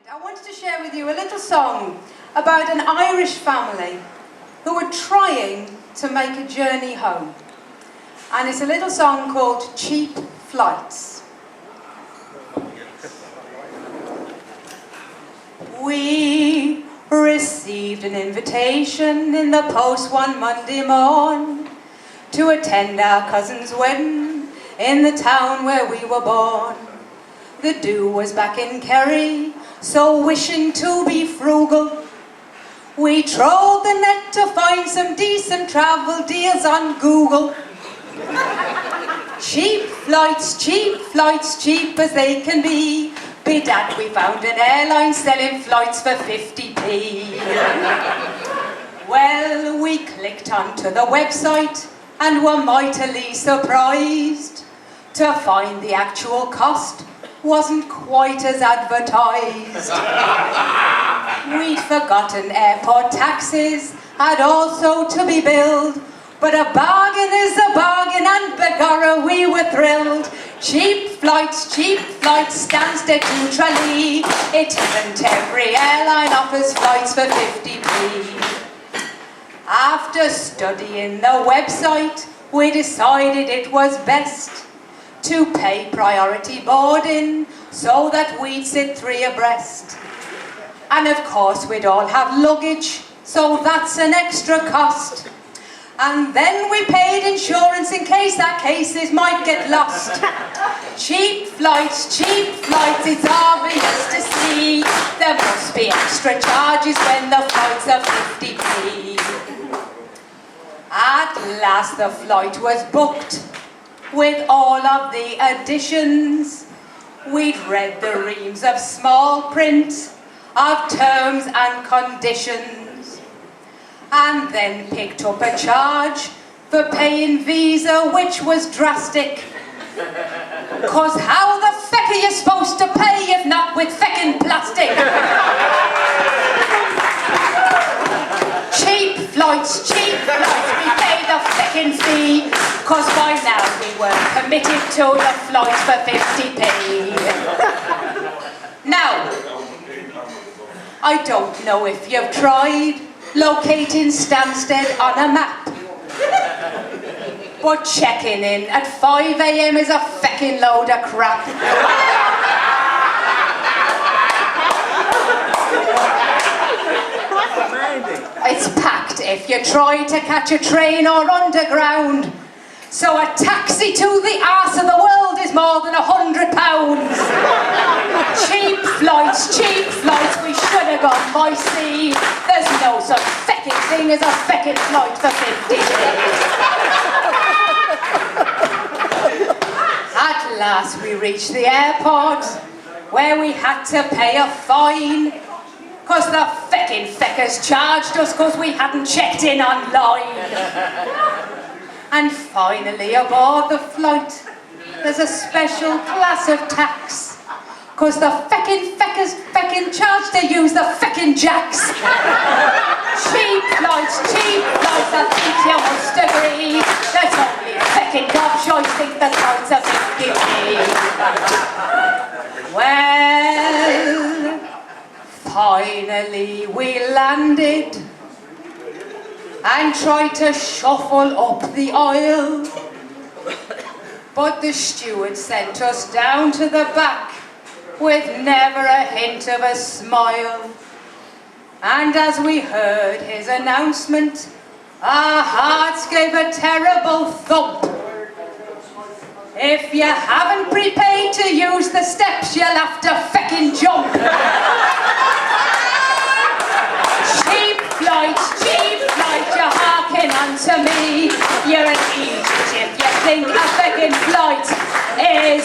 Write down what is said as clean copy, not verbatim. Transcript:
I wanted to share with you a little song about an Irish family who were trying to make a journey home. And it's a little song called Cheap Flights. We received an invitation in the post one Monday morn to attend our cousin's wedding in the town where we were born. The do was back in Kerry, so wishing to be frugal, we trod the net to find some decent travel deals on Google. Cheap flights, cheap as they can be. Bedad, we found an airline selling flights for 50p. Well, we clicked onto the website and were mightily surprised to find the actual cost wasn't quite as advertised. We'd forgotten airport taxes had also to be billed, but a bargain is a bargain, and begorra we were thrilled. Cheap flights, Stansted to Tralee. It isn't every airline offers flights for 50p. After studying the website, we decided it was best to pay priority boarding so that we'd sit 3 abreast. And of course we'd all have luggage, so that's an extra cost. And then we paid insurance in case our cases might get lost. Cheap flights, it's obvious to see there must be extra charges when the flights are 50p. At last the flight was booked with all of the additions. We'd read the reams of small print of terms and conditions, and then picked up a charge for paying Visa, which was drastic. 'Cause how the feck are you supposed to pay if not with feckin' plastic? Cheap flights, we pay the feckin' fee, 'cause by now we were committed to the flights for 50p. Now, I don't know if you've tried locating Stansted on a map, but checking in at 5 AM is a feckin' load of crap. It's packed if you try to catch a train or underground, so a taxi to the arse of the world is more than £100. Cheap flights, we should have gone by sea. There's no such feckin' thing as a feckin' flight for 50p. At last we reached the airport, where we had to pay a fine, 'cause the feckin' feckers charged us 'cause we hadn't checked in online. And finally aboard the flight, there's a special class of tax, 'cause the feckin' feckers feckin' charged to use the feckin' jacks. Cheap flights, I think you must agree. There's only a feckin' gobshite think the flights are 50p. Well, finally we landed and tried to shuffle up the aisle, but the steward sent us down to the back with never a hint of a smile. And as we heard his announcement, our hearts gave a terrible thump. If you haven't prepaid to use the steps, you'll have to feckin' jump. Cheap flights, you're harking on to me. You're an idiot if you think a feckin' flight is